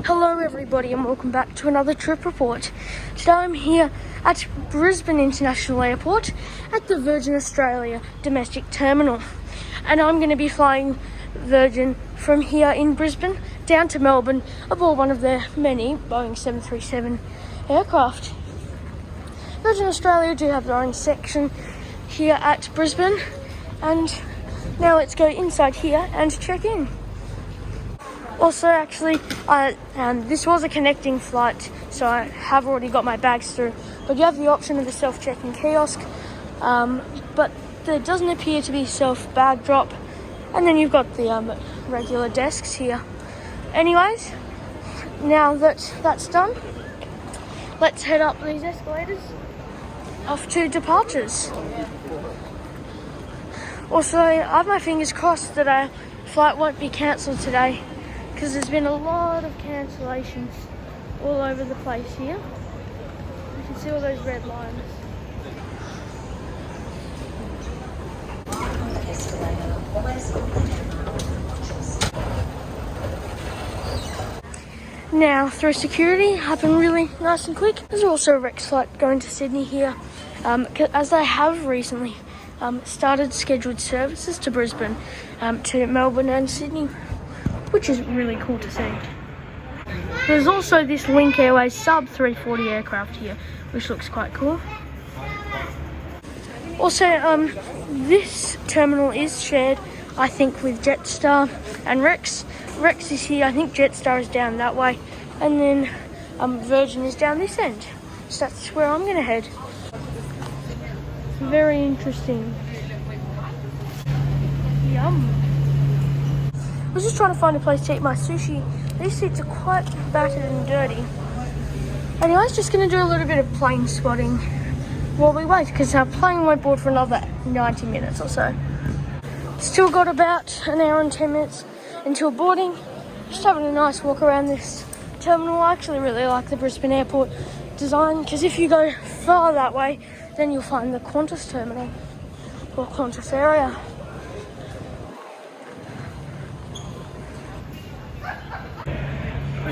Hello everybody and welcome back to another trip report. Today I'm here at Brisbane International Airport at the Virgin Australia domestic terminal, and I'm going to be flying Virgin from here in Brisbane down to Melbourne aboard one of their many Boeing 737 aircraft. Virgin Australia do have their own section here at Brisbane, and now let's go inside here and check in. Also, actually, this was a connecting flight, so I have already got my bags through. But you have the option of the self-check-in kiosk, but there doesn't appear to be self-bag drop. And then you've got the regular desks here. Anyways, now that that's done, let's head up these escalators off to departures. Also, I have my fingers crossed that our flight won't be cancelled today, because there's been a lot of cancellations all over the place here. You can see all those red lines. Now, through security, happened really nice and quick. There's also a Rex flight going to Sydney here, as they have recently started scheduled services to Brisbane, to Melbourne and Sydney, which is really cool to see. There's also this Link Airways sub 340 aircraft here, which looks quite cool. Also, this terminal is shared, I think, with Jetstar and Rex. Rex is here, I think Jetstar is down that way, and then Virgin is down this end. So that's where I'm going to head. Very interesting. Yum. I was just trying to find a place to eat my sushi. These seats are quite battered and dirty. Anyways, just going to do a little bit of plane spotting while we wait, because our plane won't board for another 90 minutes or so. Still got about an hour and 10 minutes until boarding. Just having a nice walk around this terminal. I actually really like the Brisbane airport design, because if you go far that way, then you'll find the Qantas terminal or Qantas area.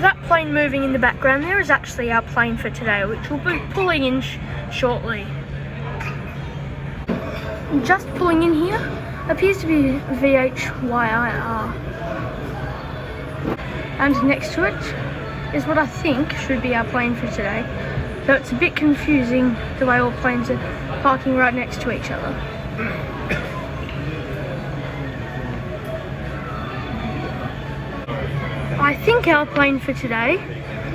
That plane moving in the background there is actually our plane for today, which will be pulling in shortly. Just pulling in here appears to be VH-VUW, and next to it is what I think should be our plane for today, though it's a bit confusing the way all planes are parking right next to each other. I think our plane for today,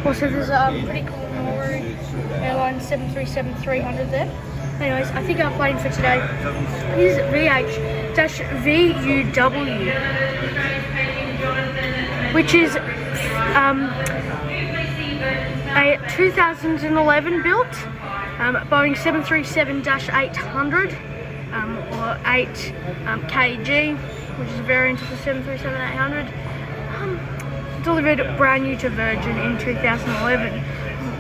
also there's a pretty cool Airline 737-800 there. Anyways, I think our plane for today is VH-VUW, which is a 2011 built Boeing 737-800 or 8 kg, which is a variant of the 737-800. Delivered brand new to Virgin in 2011.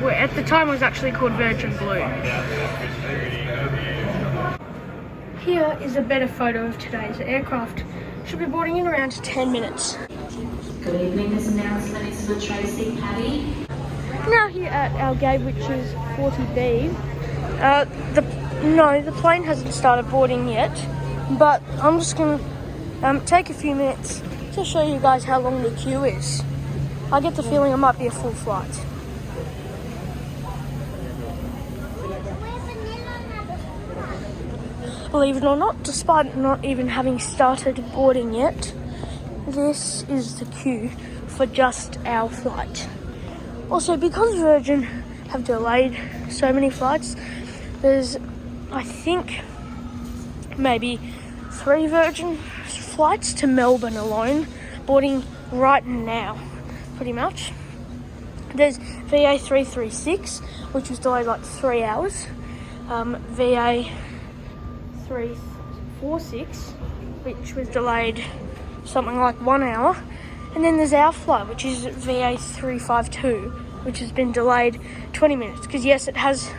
At the time it was actually called Virgin Blue. Here is a better photo of today's aircraft. Should be boarding in around 10 minutes. Good evening, this announcement is for Tracy Paddy. Now here at our gate, which is 40B, the plane hasn't started boarding yet, but I'm just going to take a few minutes to show you guys how long the queue is. I get the feeling it might be a full flight. Believe it or not, despite not even having started boarding yet, this is the queue for just our flight. Also, because Virgin have delayed so many flights, there's, I think, maybe 3 Virgin flights to Melbourne alone boarding right now, pretty much. There's VA336, which was delayed like 3 hours, VA346, which was delayed something like 1 hour, and then there's our flight, which is VA352, which has been delayed 20 minutes, because yes, it has,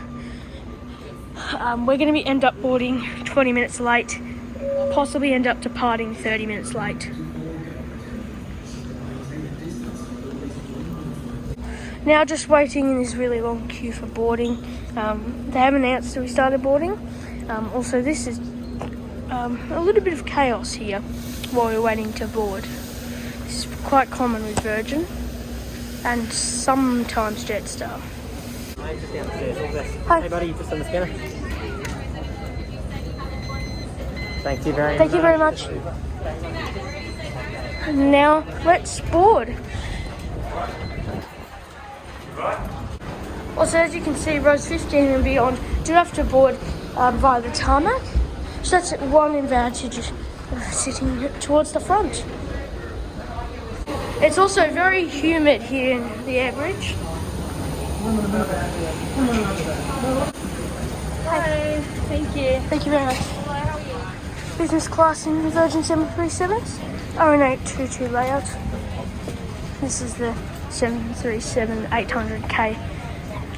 we're going to end up boarding 20 minutes late, possibly end up departing 30 minutes late. Now just waiting in this really long queue for boarding. They haven't announced that we started boarding. Also, this is a little bit of chaos here while we're waiting to board. This is quite common with Virgin and sometimes Jetstar. Hi. Hey buddy, just on the scanner. Thank you very Thank you very much. Now let's board. Also, as you can see, rows 15 and beyond do have to board via the tarmac. So that's one advantage of sitting towards the front. It's also very humid here in the air bridge. Hi, thank you. Thank you very much. Business class in Virgin 737s are in 822 layout. This is the 737-800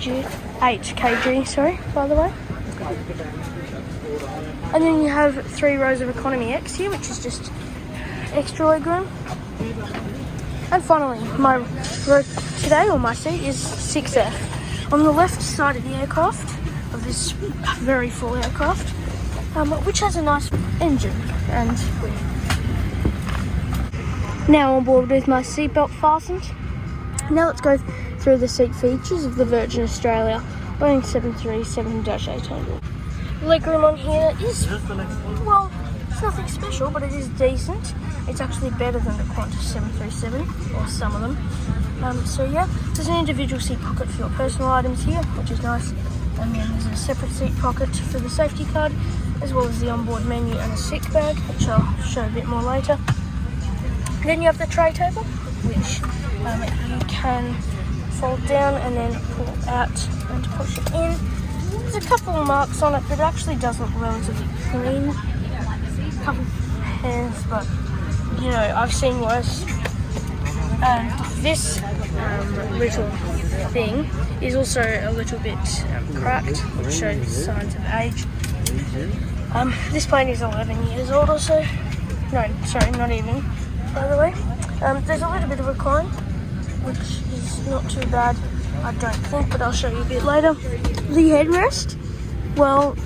8kg, sorry, by the way. And then you have 3 rows of Economy X here, which is just extra legroom. And finally, my row today, or my seat, is 6F. On the left side of the aircraft, of this very full aircraft, which has a nice engine. And now on board with my seatbelt fastened. Now let's go through the seat features of the Virgin Australia Boeing 737-800. Legroom on here is, well, it's nothing special, but it is decent. It's actually better than the Qantas 737, or some of them. So yeah, there's an individual seat pocket for your personal items here, which is nice. And then there's a separate seat pocket for the safety card, as well as the onboard menu and a sick bag, which I'll show a bit more later. Then you have the tray table, which you can fold down and then pull out and push it in. There's a couple of marks on it, but it actually does look relatively clean. A couple of hairs, but you know, I've seen worse. And this little thing is also a little bit cracked, which shows signs of age. This plane is 11 years old or so. No, sorry, not even, by the way. There's a little bit of recline, which is not too bad, I don't think, but I'll show you a bit later. The headrest, well,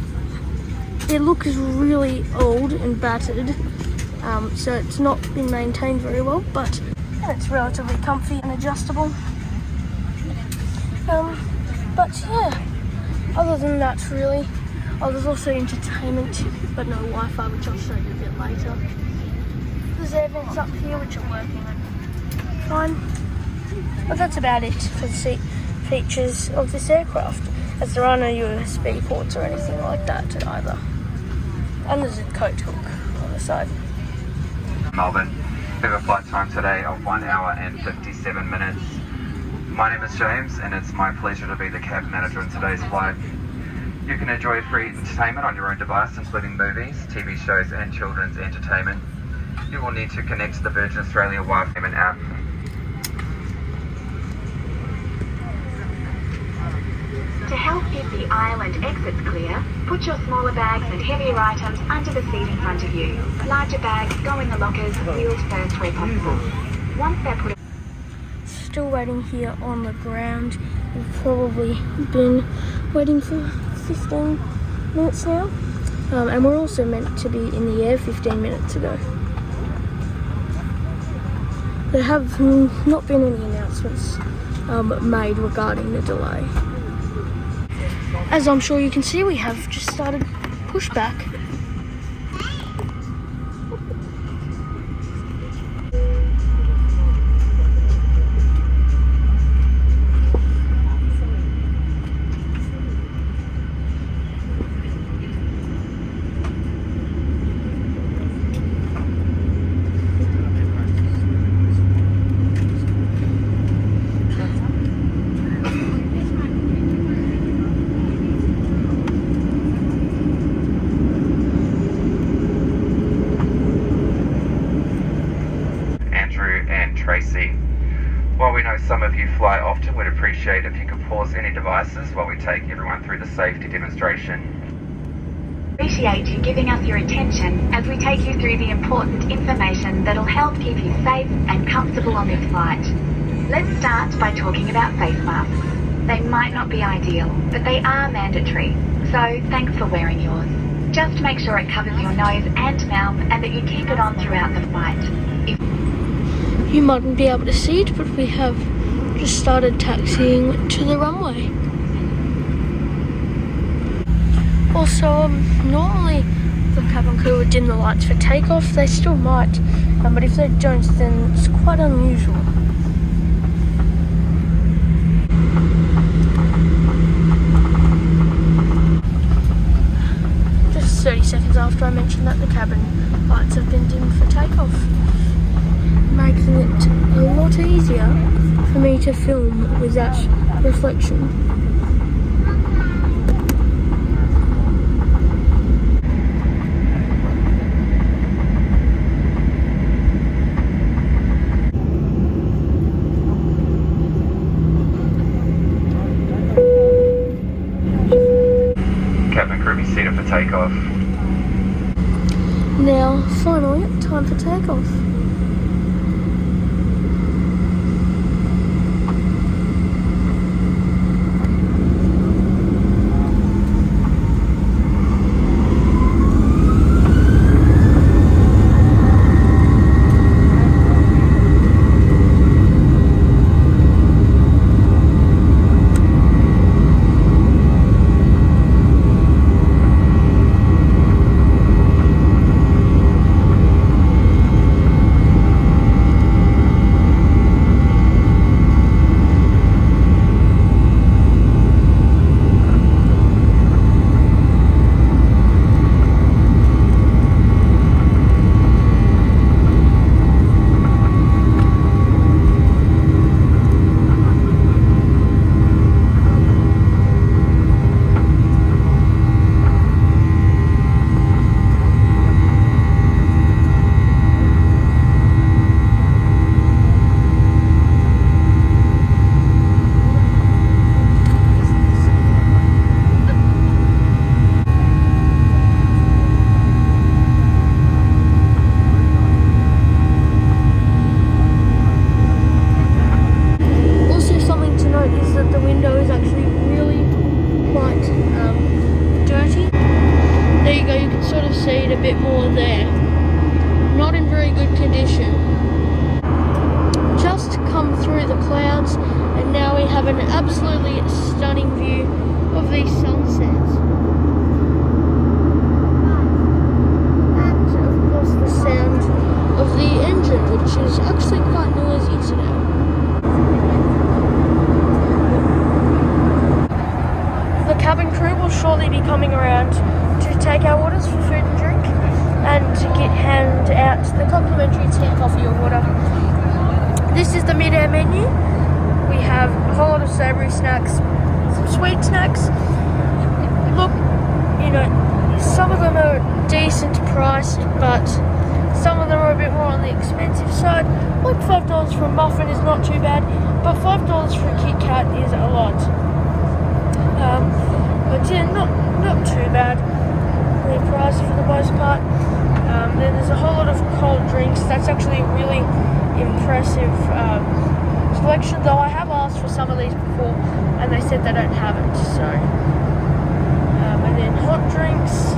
their look is really old and battered, so it's not been maintained very well, but it's relatively comfy and adjustable. But yeah, other than that really. Oh, there's also entertainment, but no Wi-Fi, which I'll show you a bit later. There's air vents up here, which are working fine. But that's about it for the seat features of this aircraft, as there are no USB ports or anything like that either. And there's a coat hook on the side. Melbourne. We have a flight time today of 1 hour and 57 minutes. My name is James, and it's my pleasure to be the cabin manager on today's flight. You can enjoy free entertainment on your own device, including movies, TV shows, and children's entertainment. You will need to connect to the Virgin Australia Wi-Fi app. To help keep the aisle and exits clear, put your smaller bags and heavier items under the seat in front of you. Larger bags go in the lockers, wheels first where possible. Once they're put... Still waiting here on the ground. We've probably been waiting for 15 minutes now. And we're also meant to be in the air 15 minutes ago. There have not been any announcements made regarding the delay. As I'm sure you can see, we have just started Pushback. While we know some of you fly often, we'd appreciate if you could pause any devices while we take everyone through the safety demonstration. Appreciate you giving us your attention as we take you through the important information that'll help keep you safe and comfortable on this flight. Let's start by talking about face masks. They might not be ideal, but they are mandatory, so thanks for wearing yours. Just make sure it covers your nose and mouth and that you keep it on throughout the flight. You mightn't be able to see it, but we have just started taxiing to the runway. Also, normally the cabin crew would dim the lights for takeoff. They still might, but if they don't, then it's quite unusual. Just 30 seconds after I mentioned that the cabin lights have been dimmed for takeoff, making it a lot easier for me to film with that reflection. Cabin crew be seated for takeoff. Now, finally, time for takeoff. An absolutely stunning view of these sunsets, and of course the sound of the engine, which is actually quite noisy today. The cabin crew will shortly be coming around to take our orders for food and drink and to hand out the complimentary tea, coffee or water. This is the mid-air menu. We have a whole lot of savoury snacks, some sweet snacks. Look, you know, some of them are decent priced, but some of them are a bit more on the expensive side. Like $5 for a muffin is not too bad, but $5 for a Kit Kat is a lot. But yeah, not too bad. Really priced for the most part. Then there's a whole lot of cold drinks. That's actually a really impressive selection, though I have asked for some of these before and they said they don't have it, so and then hot drinks,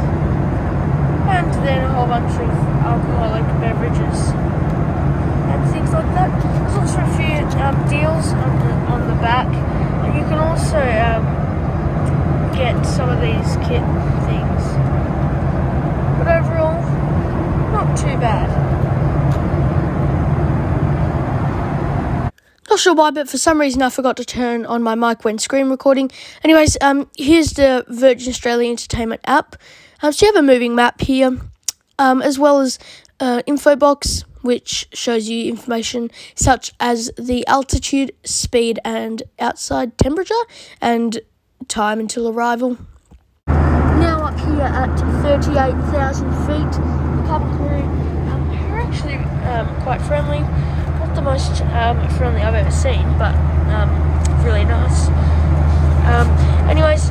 and then a whole bunch of alcoholic beverages and things like that. There's also a few deals on the back, and you can also get some of these kit things, but overall not too bad. Not sure why, but for some reason I forgot to turn on my mic when screen recording. Anyways, here's the Virgin Australia Entertainment app. So you have a moving map here, as well as info box, which shows you information such as the altitude, speed, and outside temperature, and time until arrival. Now up here at 38,000 feet, the cabin crew are actually quite friendly. Not the most friendly I've ever seen, but really nice. Anyways,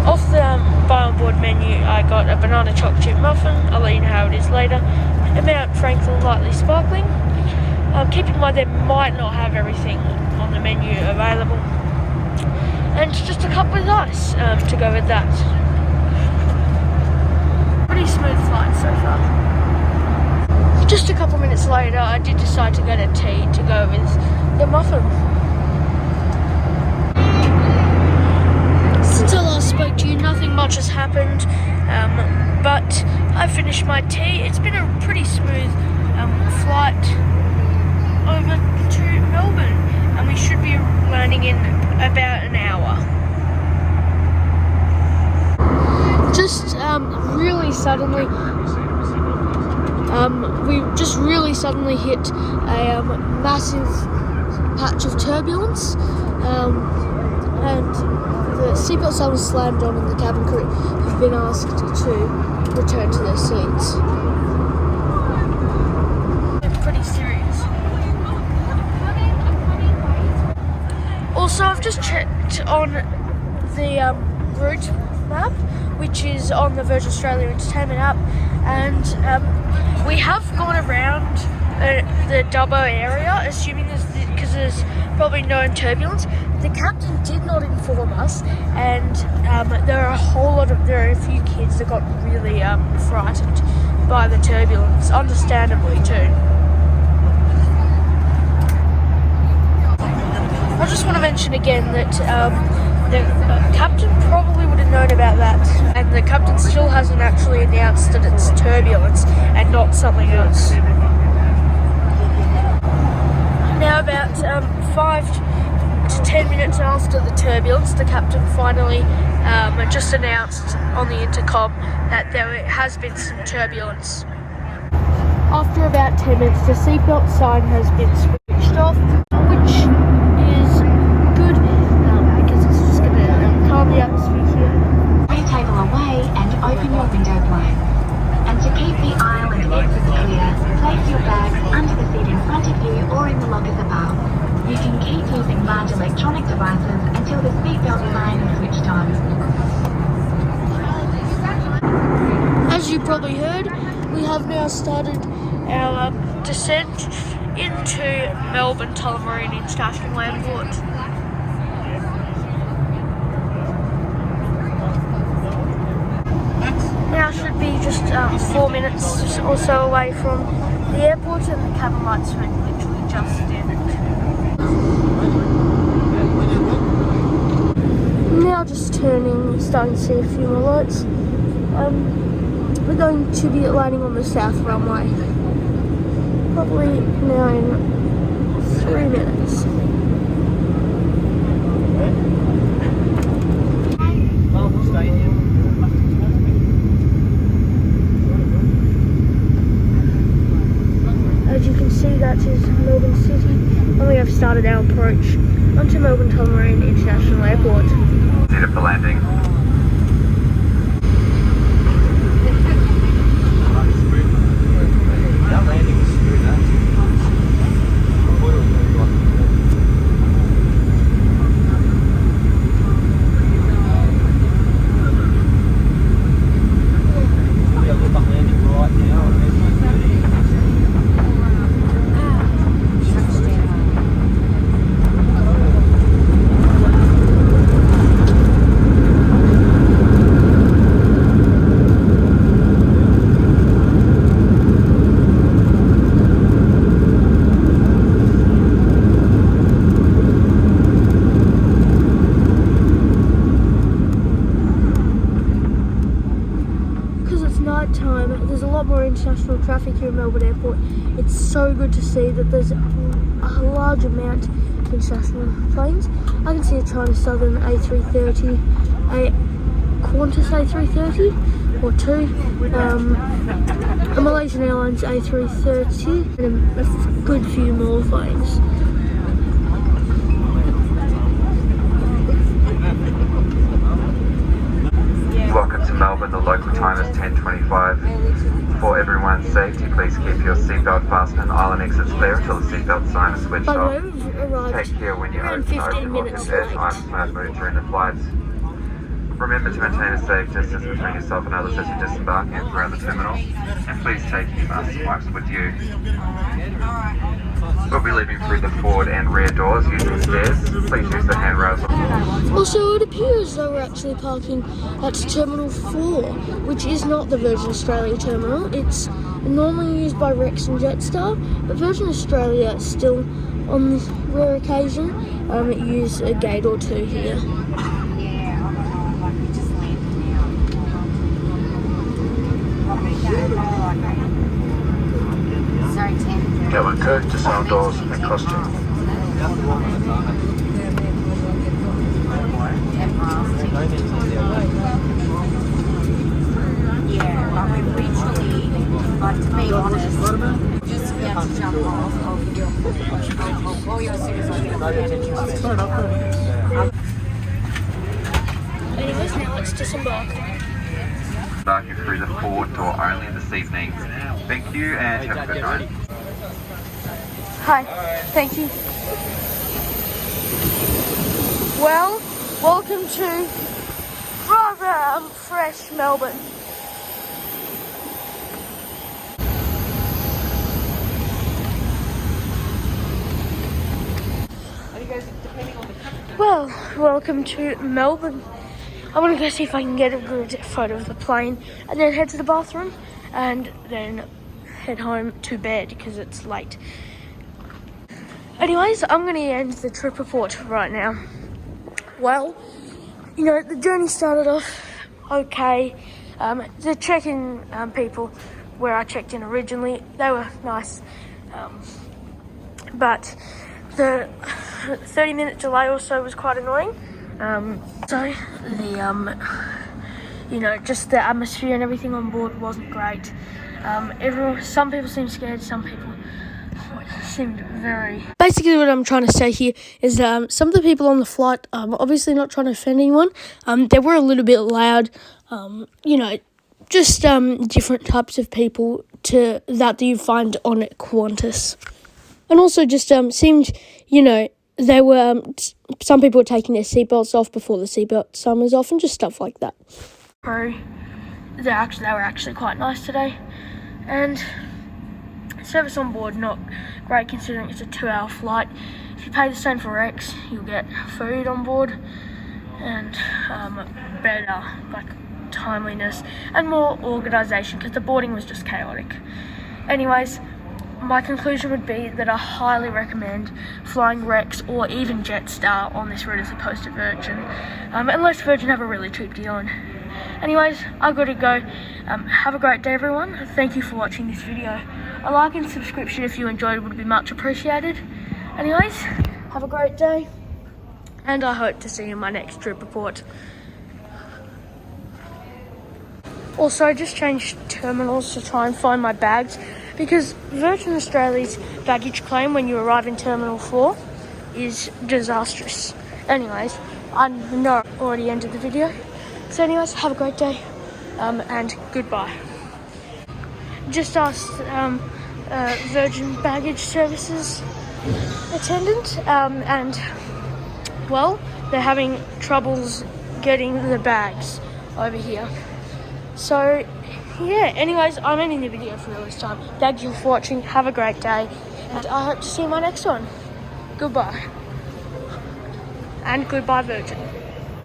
off the buy on board menu, I got a banana chocolate chip muffin. I'll let you know how it is later. A Mount Franklin lightly sparkling. Keep in mind they might not have everything on the menu available. And just a cup with ice to go with that. Pretty smooth flight so far. Just a couple minutes later, I did decide to get a tea to go with the muffin. Since I last spoke to you, nothing much has happened, but I finished my tea. It's been a pretty smooth flight over to Melbourne, and we should be landing in about an hour. Just really suddenly, we just really suddenly hit a massive patch of turbulence, and the seatbelt sign was slammed on, and the cabin crew have been asked to return to their seats. Pretty serious. Also, I've just checked on the route map, which is on the Virgin Australia Entertainment app, and we have gone around the Dubbo area, assuming because there's probably known turbulence. The captain did not inform us, and there are a few kids that got really frightened by the turbulence, understandably too. I just want to mention again that the captain probably would have known about that, and the captain still hasn't actually announced that it's turbulence and not something else. Now about 5 to 10 minutes after the turbulence, the captain finally just announced on the intercom that there has been some turbulence. After about 10 minutes, the seatbelt sign has been switched off, which is good because it's just going to calm the atmosphere here. Put your table away and open your window blind. And to keep the aisle and exits clear, place your bags under the seat in front of you or in the lockers above. You can keep using large electronic devices until the seatbelt sign is switched on. As you probably heard, we have now started our descent into Melbourne Tullamarine International Airport. Now should be just 4 minutes or so away from the airport, and the cabin lights are literally just dimmed. Now just turning, starting to see a few more lights. We're going to be landing on the south runway, probably now in 3 minutes. As you can see, that is Melbourne City, and we have started our approach onto Melbourne Tullamarine International Airport. Seated for landing. There's a lot more international traffic here at Melbourne Airport. It's so good to see that there's a large amount of international planes. I can see a China Southern A330, a Qantas A330 or two, a Malaysian Airlines A330, and a good few more planes. Welcome to Melbourne. The local time is 10:25. For everyone's safety, please keep your seatbelt fastened and island exits clear until the seatbelt sign is switched off. Take care when you around open 15 minutes lockers as late. time smooth move during the flights. Remember to maintain a safe distance between yourself and others as you disembark and throughout the terminal, and please take your masks and wipes with you. We'll be leaving through the forward and rear doors using stairs. Please use the handrails. Also, it appears though we're actually parking at Terminal 4, which is not the Virgin Australia terminal. It's normally used by Rex and Jetstar, but Virgin Australia still, on this rare occasion, use a gate or two here. Cabin code, disarm doors and costume. Yeah, but we literally, like, to be honest, just to be able to jump off of all your citizens. Anyways, now let's disembark. Embarking through the forward door only this evening. Thank you and have a good night. Hi, thank you. Well, welcome to rather fresh Melbourne. Well, welcome to Melbourne. I'm gonna go see if I can get a good photo of the plane and then head to the bathroom and then head home to bed because it's late. Anyways, I'm gonna end the trip report right now. Well, you know, the journey started off okay. The check-in people where I checked in originally, they were nice. But the 30-minute delay or so was quite annoying. So the you know, just the atmosphere and everything on board wasn't great. Some people seemed scared, some people seemed very... Basically what I'm trying to say here is some of the people on the flight, obviously not trying to offend anyone, they were a little bit loud, you know, just different types of people that you find on Qantas. And also just seemed, you know, they were, some people were taking their seatbelts off before the seatbelt sign was off and just stuff like that. They were actually quite nice today. And service on board, not great considering it's a 2-hour flight. If you pay the same for Rex, you'll get food on board and better like timeliness and more organisation because the boarding was just chaotic. Anyways, my conclusion would be that I highly recommend flying Rex or even Jetstar on this route as opposed to Virgin, unless Virgin have a really cheap deal on. Anyways, I've got to go. Have a great day, everyone. Thank you for watching this video. A like and subscription if you enjoyed would be much appreciated. Anyways, have a great day, and I hope to see you in my next trip report. Also, I just changed terminals to try and find my bags because Virgin Australia's baggage claim when you arrive in Terminal 4 is disastrous. Anyways, I know I already ended the video. So anyways, have a great day and goodbye. Just asked Virgin Baggage Services attendant and well, they're having troubles getting the bags over here. So yeah, anyways, I'm ending the video for this time. Thank you for watching, have a great day, and I hope to see you in my next one. Goodbye. And goodbye, Virgin.